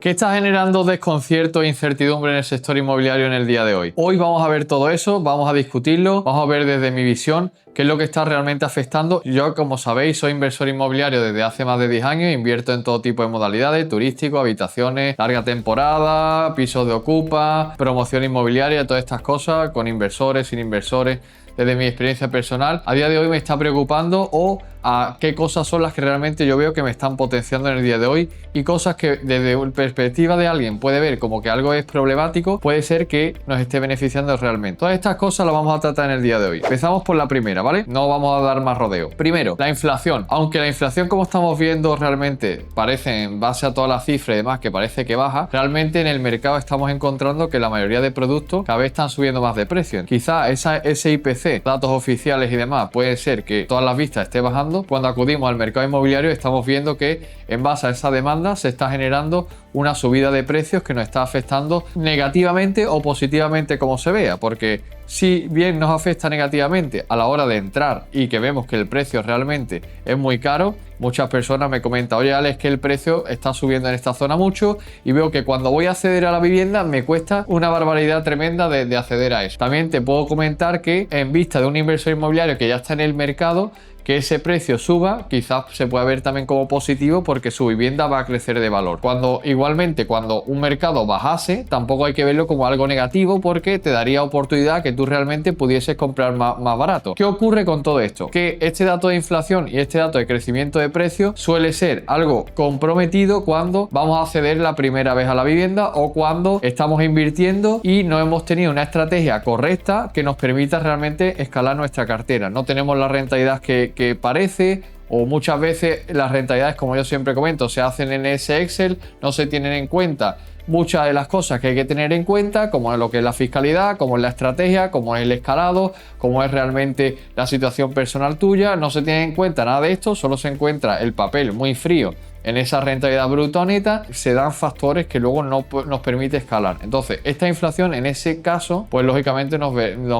¿Qué está generando desconcierto e incertidumbre en el sector inmobiliario en el día de hoy? Hoy vamos a ver todo eso, vamos a discutirlo, vamos a ver desde mi visión qué es lo que está realmente afectando. Yo, como sabéis, soy inversor inmobiliario desde hace más de 10 años, invierto en todo tipo de modalidades, turístico, habitaciones, larga temporada, pisos de ocupa, promoción inmobiliaria, todas estas cosas, con inversores, sin inversores. Desde mi experiencia personal, a día de hoy me está preocupando o a qué cosas son las que realmente yo veo que me están potenciando en el día de hoy y cosas que desde una perspectiva de alguien puede ver como que algo es problemático, puede ser que nos esté beneficiando realmente. Todas estas cosas las vamos a tratar en el día de hoy. Empezamos por la primera, ¿vale? No vamos a dar más rodeo. Primero, la inflación. Aunque la inflación, como estamos viendo, realmente parece, en base a todas las cifras y demás, que parece que baja, realmente en el mercado estamos encontrando que la mayoría de productos cada vez están subiendo más de precio. Quizá ese IPC, datos oficiales y demás, puede ser que todas las vistas esté bajando. Cuando acudimos al mercado inmobiliario estamos viendo que en base a esa demanda se está generando una subida de precios que nos está afectando negativamente o positivamente, como se vea, porque si bien nos afecta negativamente a la hora de entrar y que vemos que el precio realmente es muy caro, muchas personas me comentan: oye Alex, que el precio está subiendo en esta zona mucho y veo que cuando voy a acceder a la vivienda me cuesta una barbaridad tremenda de acceder a eso. También te puedo comentar que en vista de un inversor inmobiliario que ya está en el mercado, que ese precio suba quizás se pueda ver también como positivo porque su vivienda va a crecer de valor. Igualmente cuando un mercado bajase, tampoco hay que verlo como algo negativo porque te daría oportunidad que tú realmente pudieses comprar más barato. ¿Qué ocurre con todo esto? Que este dato de inflación y este dato de crecimiento de precios suele ser algo comprometido cuando vamos a acceder la primera vez a la vivienda o cuando estamos invirtiendo y no hemos tenido una estrategia correcta que nos permita realmente escalar nuestra cartera. No tenemos la rentabilidad que parece, o muchas veces las rentabilidades, como yo siempre comento, se hacen en ese Excel, no se tienen en cuenta muchas de las cosas que hay que tener en cuenta, como es lo que es la fiscalidad, como es la estrategia, como es el escalado, como es realmente la situación personal tuya. No se tiene en cuenta nada de esto, solo se encuentra el papel muy frío en esa rentabilidad bruta o neta. Se dan factores que luego no nos permite escalar. Entonces, esta inflación en ese caso, pues lógicamente nos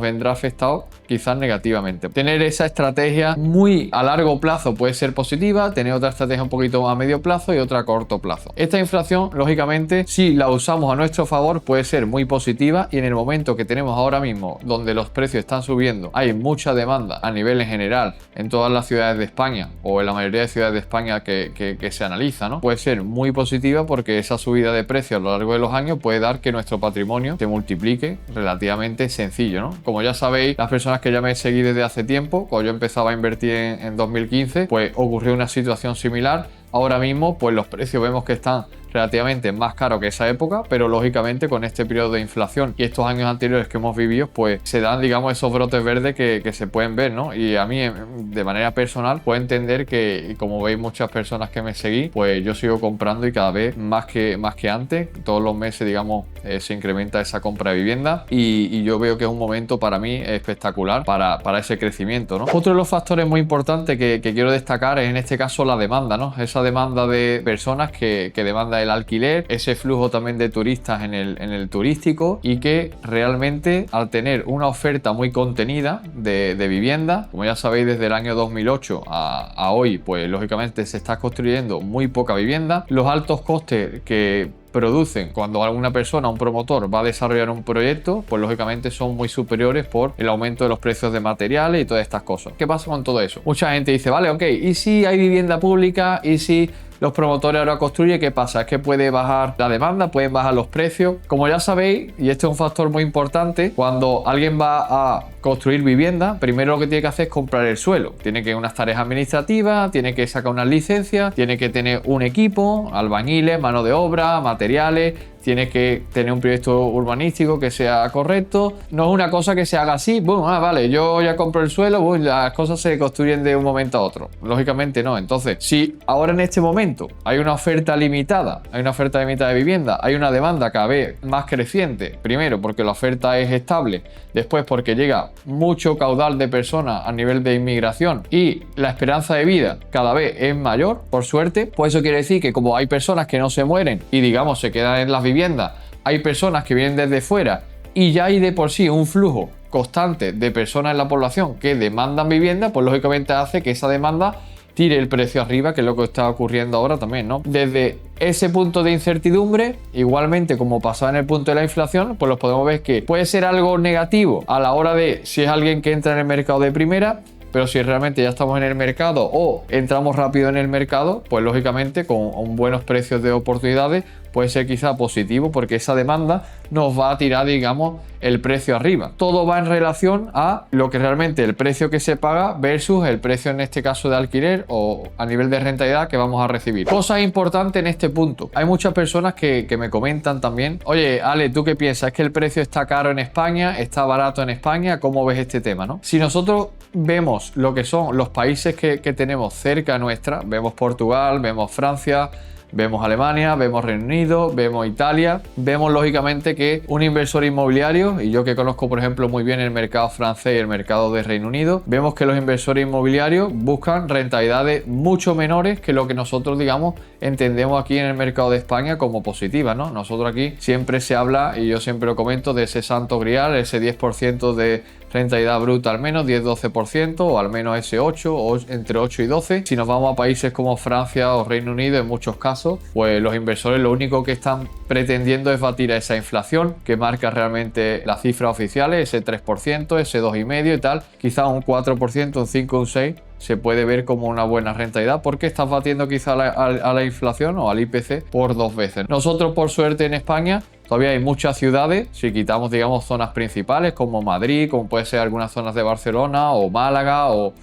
vendrá afectado quizás negativamente. Tener esa estrategia muy a largo plazo puede ser positiva, tener otra estrategia un poquito a medio plazo y otra a corto plazo. Esta inflación, lógicamente, si la usamos a nuestro favor, puede ser muy positiva, y en el momento que tenemos ahora mismo, donde los precios están subiendo, hay mucha demanda a nivel en general en todas las ciudades de España o en la mayoría de ciudades de España que se analiza, ¿no? Puede ser muy positiva porque esa subida de precios a lo largo de los años puede dar que nuestro patrimonio se multiplique relativamente sencillo, ¿no? Como ya sabéis, las personas que ya me seguí desde hace tiempo, cuando yo empezaba a invertir en 2015, pues ocurrió una situación similar. Ahora mismo, pues los precios vemos que están relativamente más caros que esa época, pero lógicamente con este periodo de inflación y estos años anteriores que hemos vivido, pues se dan, digamos, esos brotes verdes que se pueden ver, ¿no? Y a mí, de manera personal, puedo entender que, como veis muchas personas que me seguís, pues yo sigo comprando y cada vez más que antes, todos los meses, digamos, se incrementa esa compra de vivienda y yo veo que es un momento para mí espectacular para ese crecimiento, ¿no? Otro de los factores muy importantes que quiero destacar es en este caso la demanda, ¿no? Esa demanda de personas que demanda el alquiler, ese flujo también de turistas en el turístico, y que realmente al tener una oferta muy contenida de vivienda, como ya sabéis, desde el año 2008 a hoy, pues lógicamente se está construyendo muy poca vivienda. Los altos costes que producen cuando alguna persona, un promotor, va a desarrollar un proyecto, pues lógicamente son muy superiores por el aumento de los precios de materiales y todas estas cosas. ¿Qué pasa con todo eso? Mucha gente dice, vale, ok, ¿y si hay vivienda pública? ¿Y si los promotores ahora construyen? ¿Qué pasa? Es que puede bajar la demanda, pueden bajar los precios. Como ya sabéis, y este es un factor muy importante, cuando alguien va a construir vivienda, primero lo que tiene que hacer es comprar el suelo. Tiene que unas tareas administrativas, tiene que sacar unas licencias, tiene que tener un equipo, albañiles, mano de obra, materiales, tiene que tener un proyecto urbanístico que sea correcto. No es una cosa que se haga así, boom, vale, yo ya compro el suelo, boom, las cosas se construyen de un momento a otro. Lógicamente no. Entonces, si ahora en este momento hay una oferta limitada, de vivienda, hay una demanda cada vez más creciente, primero porque la oferta es estable, después porque llega mucho caudal de personas a nivel de inmigración y la esperanza de vida cada vez es mayor, por suerte, pues eso quiere decir que como hay personas que no se mueren y, digamos, se quedan en las viviendas, hay personas que vienen desde fuera y ya hay de por sí un flujo constante de personas en la población que demandan vivienda, pues lógicamente hace que esa demanda tire el precio arriba, que es lo que está ocurriendo ahora también, ¿no? Desde ese punto de incertidumbre, igualmente como pasaba en el punto de la inflación, pues los podemos ver que puede ser algo negativo a la hora de si es alguien que entra en el mercado de primera, pero si realmente ya estamos en el mercado o entramos rápido en el mercado, pues lógicamente con buenos precios de oportunidades puede ser quizá positivo, porque esa demanda nos va a tirar, digamos, el precio arriba. Todo va en relación a lo que realmente el precio que se paga versus el precio, en este caso, de alquiler o a nivel de rentabilidad que vamos a recibir. Cosa importante en este punto. Hay muchas personas que me comentan también: oye, Ale, ¿tú qué piensas? ¿Es que el precio está caro en España? ¿Está barato en España? ¿Cómo ves este tema, no? Si nosotros vemos lo que son los países que tenemos cerca nuestra, vemos Portugal, vemos Francia, vemos Alemania, vemos Reino Unido, vemos Italia, vemos lógicamente que un inversor inmobiliario, y yo que conozco por ejemplo muy bien el mercado francés y el mercado de Reino Unido, vemos que los inversores inmobiliarios buscan rentabilidades mucho menores que lo que nosotros, digamos, entendemos aquí en el mercado de España como positivas, ¿no? Nosotros aquí siempre se habla, y yo siempre lo comento, de ese santo grial, ese 10% de rentabilidad bruta al menos, 10-12%, o al menos ese 8, o entre 8 y 12. Si nos vamos a países como Francia o Reino Unido, en muchos casos, pues los inversores lo único que están pretendiendo es batir a esa inflación que marca realmente las cifras oficiales, ese 3%, ese 2,5% y tal, quizá un 4%, un 5%, un 6%. Se puede ver como una buena rentabilidad porque estás batiendo quizá a la inflación o al IPC por 2 veces. Nosotros, por suerte, en España todavía hay muchas ciudades, si quitamos, digamos, zonas principales como Madrid, como puede ser algunas zonas de Barcelona o Málaga o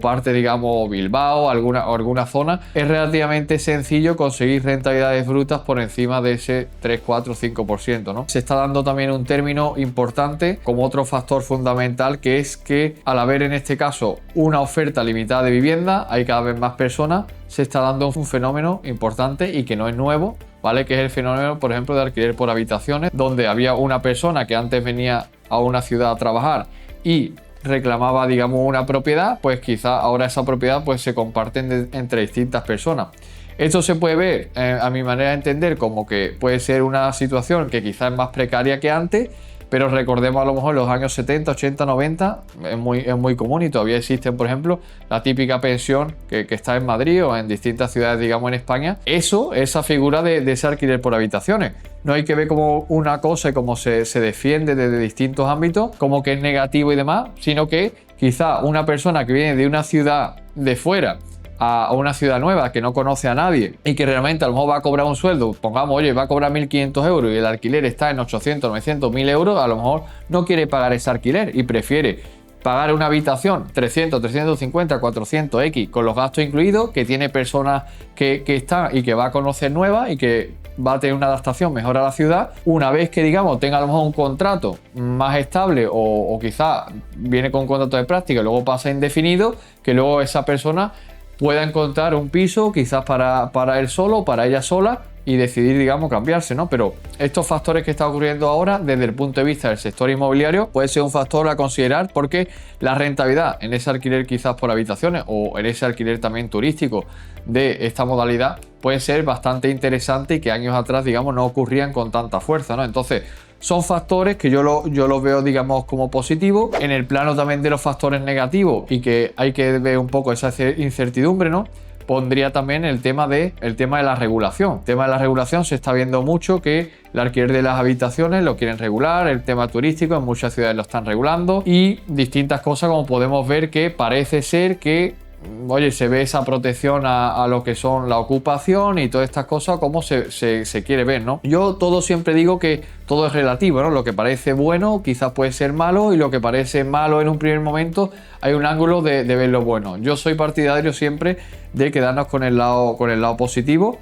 parte, digamos, Bilbao, alguna zona, es relativamente sencillo conseguir rentabilidades brutas por encima de ese 3, 4, 5%, ¿no? Se está dando también un término importante como otro factor fundamental, que es que al haber en este caso una oferta limitada de vivienda, hay cada vez más personas, se está dando un fenómeno importante y que no es nuevo, ¿vale? Que es el fenómeno, por ejemplo, de alquiler por habitaciones, donde había una persona que antes venía a una ciudad a trabajar y reclamaba, digamos, una propiedad, pues quizá ahora esa propiedad pues se comparten entre distintas personas. Esto se puede ver, a mi manera de entender, como que puede ser una situación que quizá es más precaria que antes, pero recordemos a lo mejor los años 70, 80, 90, es muy común y todavía existen, por ejemplo, la típica pensión que está en Madrid o en distintas ciudades, digamos, en España. Esa figura de ese alquiler por habitaciones. No hay que ver como una cosa y como se defiende desde distintos ámbitos, como que es negativo y demás, sino que quizá una persona que viene de una ciudad de fuera a una ciudad nueva que no conoce a nadie y que realmente a lo mejor va a cobrar un sueldo, pongamos, oye, va a cobrar 1.500 euros y el alquiler está en 800, 900, 1.000 euros, a lo mejor no quiere pagar ese alquiler y prefiere pagar una habitación 300, 350, 400X con los gastos incluidos, que tiene personas que están y que va a conocer nuevas y que va a tener una adaptación mejor a la ciudad. Una vez que, digamos, tenga a lo mejor un contrato más estable o quizá viene con un contrato de práctica y luego pasa indefinido, que luego esa persona pueda encontrar un piso quizás para él solo, para ella sola, y decidir, digamos, cambiarse, ¿no? Pero estos factores que están ocurriendo ahora desde el punto de vista del sector inmobiliario puede ser un factor a considerar, porque la rentabilidad en ese alquiler quizás por habitaciones o en ese alquiler también turístico de esta modalidad puede ser bastante interesante y que años atrás, digamos, no ocurrían con tanta fuerza, ¿no? Entonces, son factores que yo los veo, digamos, como positivos. En el plano también de los factores negativos y que hay que ver un poco esa incertidumbre, ¿no? Pondría también el tema de la regulación. El tema de la regulación, se está viendo mucho que el alquiler de las habitaciones lo quieren regular, el tema turístico en muchas ciudades lo están regulando y distintas cosas, como podemos ver que parece ser que, oye, se ve esa protección a lo que son la ocupación y todas estas cosas como se quiere ver, ¿no? Yo siempre digo que todo es relativo, ¿no? Lo que parece bueno quizás puede ser malo y lo que parece malo en un primer momento hay un ángulo de ver lo bueno. Yo soy partidario siempre de quedarnos con el lado positivo,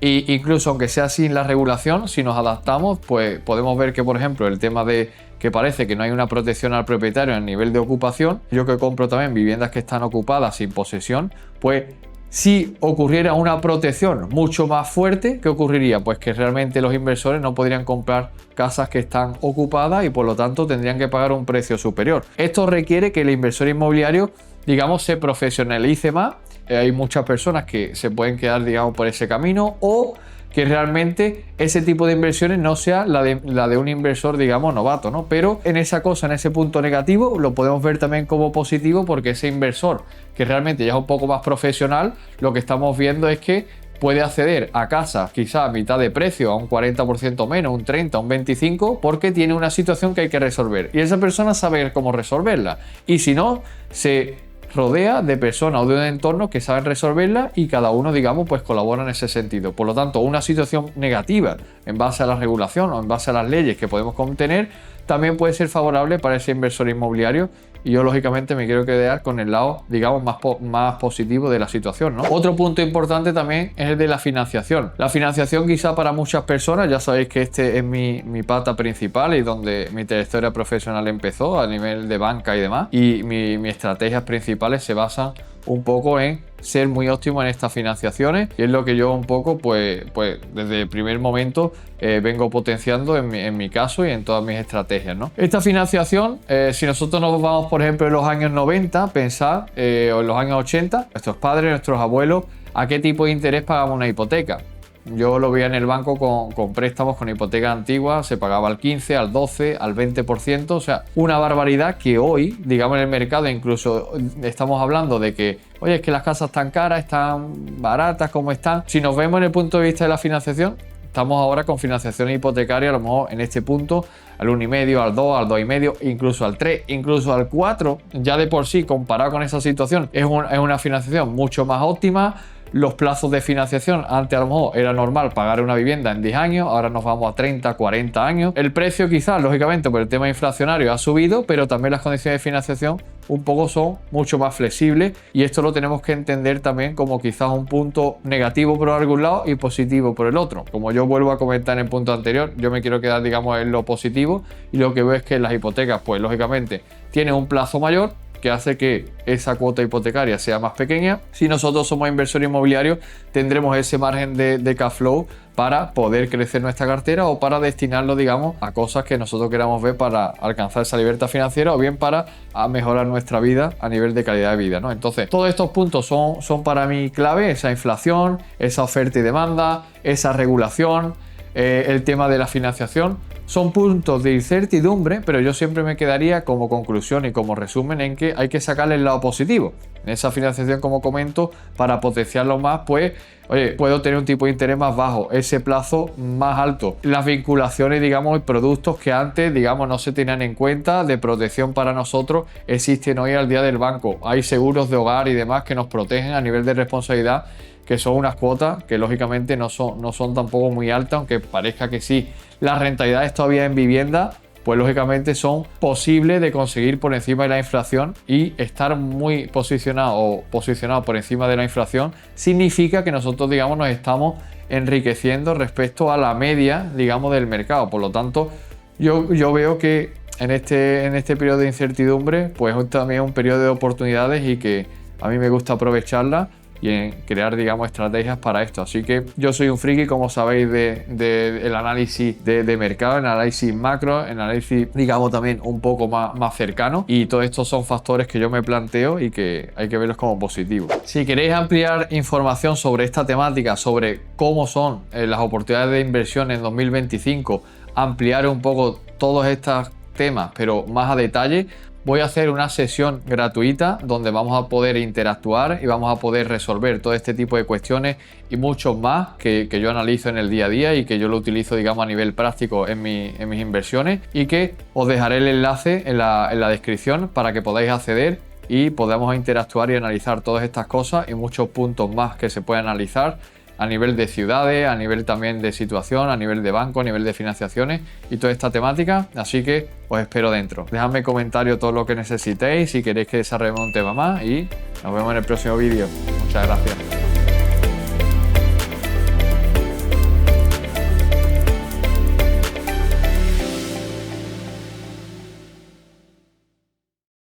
e incluso aunque sea sin la regulación, si nos adaptamos, pues podemos ver que, por ejemplo, el tema de que parece que no hay una protección al propietario en nivel de ocupación. Yo que compro también viviendas que están ocupadas sin posesión, pues si ocurriera una protección mucho más fuerte, ¿qué ocurriría? Pues que realmente los inversores no podrían comprar casas que están ocupadas y por lo tanto tendrían que pagar un precio superior. Esto requiere que el inversor inmobiliario, digamos, se profesionalice más. Hay muchas personas que se pueden quedar, digamos, por ese camino, o que realmente ese tipo de inversiones no sea la de un inversor, digamos, novato, ¿no? Pero en esa cosa, en ese punto negativo, lo podemos ver también como positivo, porque ese inversor que realmente ya es un poco más profesional, lo que estamos viendo es que puede acceder a casas quizá a mitad de precio, a un 40% menos, un 30, un 25, porque tiene una situación que hay que resolver. Y esa persona sabe cómo resolverla. Y si no, se rodea de personas o de un entorno que saben resolverla y cada uno, digamos, pues colabora en ese sentido. Por lo tanto, una situación negativa en base a la regulación o en base a las leyes que podemos contener también puede ser favorable para ese inversor inmobiliario, y yo lógicamente me quiero quedar con el lado, digamos, más positivo de la situación, ¿no? Otro punto importante también es el de la financiación. La financiación quizá para muchas personas, ya sabéis que este es mi pata principal y donde mi trayectoria profesional empezó a nivel de banca y demás, y mis estrategias principales se basan un poco en ser muy óptimo en estas financiaciones, y es lo que yo un poco pues desde el primer momento vengo potenciando en mi caso y en todas mis estrategias, ¿no? Esta financiación, si nosotros nos vamos por ejemplo en los años 90, pensar, o en los años 80, nuestros padres, nuestros abuelos, ¿a qué tipo de interés pagamos una hipoteca? Yo lo veía en el banco con préstamos, con hipotecas antiguas, se pagaba al 15, al 12, al 20%, o sea, una barbaridad que hoy, digamos, en el mercado incluso estamos hablando de que, oye, es que las casas están caras, están baratas, ¿cómo están? Si nos vemos en el punto de vista de la financiación, estamos ahora con financiación hipotecaria, a lo mejor en este punto, al 1,5, al 2, al 2,5, incluso al 3, incluso al 4, ya de por sí, comparado con esa situación, es una financiación mucho más óptima. Los plazos de financiación, antes a lo mejor era normal pagar una vivienda en 10 años, ahora nos vamos a 30, 40 años. El precio quizás, lógicamente, por el tema inflacionario ha subido, pero también las condiciones de financiación un poco son mucho más flexibles, y esto lo tenemos que entender también como quizás un punto negativo por algún lado y positivo por el otro. Como yo vuelvo a comentar en el punto anterior, yo me quiero quedar, digamos, en lo positivo, y lo que veo es que las hipotecas, pues lógicamente, tienen un plazo mayor, que hace que esa cuota hipotecaria sea más pequeña. Si nosotros somos inversores inmobiliarios, tendremos ese margen de cash flow para poder crecer nuestra cartera, o para destinarlo, digamos, a cosas que nosotros queramos ver para alcanzar esa libertad financiera, o bien para mejorar nuestra vida a nivel de calidad de vida, ¿no? Entonces, todos estos puntos son para mí clave: esa inflación, esa oferta y demanda, esa regulación, el tema de la financiación. Son puntos de incertidumbre, pero yo siempre me quedaría como conclusión y como resumen en que hay que sacarle el lado positivo. En esa financiación, como comento, para potenciarlo más, pues, oye, puedo tener un tipo de interés más bajo, ese plazo más alto, las vinculaciones, digamos, y productos que antes, digamos, no se tenían en cuenta de protección para nosotros, existen hoy al día del banco. Hay seguros de hogar y demás que nos protegen a nivel de responsabilidad, que son unas cuotas que lógicamente no son tampoco muy altas, aunque parezca que sí. Las rentabilidades todavía en vivienda, pues lógicamente son posibles de conseguir por encima de la inflación, y estar muy posicionado o posicionado por encima de la inflación significa que nosotros, digamos, nos estamos enriqueciendo respecto a la media, digamos, del mercado. Por lo tanto, yo veo que en este periodo de incertidumbre, pues también es un periodo de oportunidades, y que a mí me gusta aprovecharla y en crear, digamos, estrategias para esto. Así que yo soy un friki, como sabéis, del análisis de mercado, el análisis macro, el análisis, digamos, también un poco más cercano, y todos estos son factores que yo me planteo y que hay que verlos como positivos. Si queréis ampliar información sobre esta temática, sobre cómo son las oportunidades de inversión en 2025, ampliar un poco todos estos temas, pero más a detalle, voy a hacer una sesión gratuita donde vamos a poder interactuar y vamos a poder resolver todo este tipo de cuestiones y muchos más que yo analizo en el día a día y que yo lo utilizo, digamos, a nivel práctico en mis inversiones, y que os dejaré el enlace en la descripción para que podáis acceder y podamos interactuar y analizar todas estas cosas y muchos puntos más que se pueden analizar a nivel de ciudades, a nivel también de situación, a nivel de banco, a nivel de financiaciones y toda esta temática. Así que os espero dentro. Dejadme en comentario todo lo que necesitéis, si queréis que desarrollemos un tema más, y nos vemos en el próximo vídeo. Muchas gracias.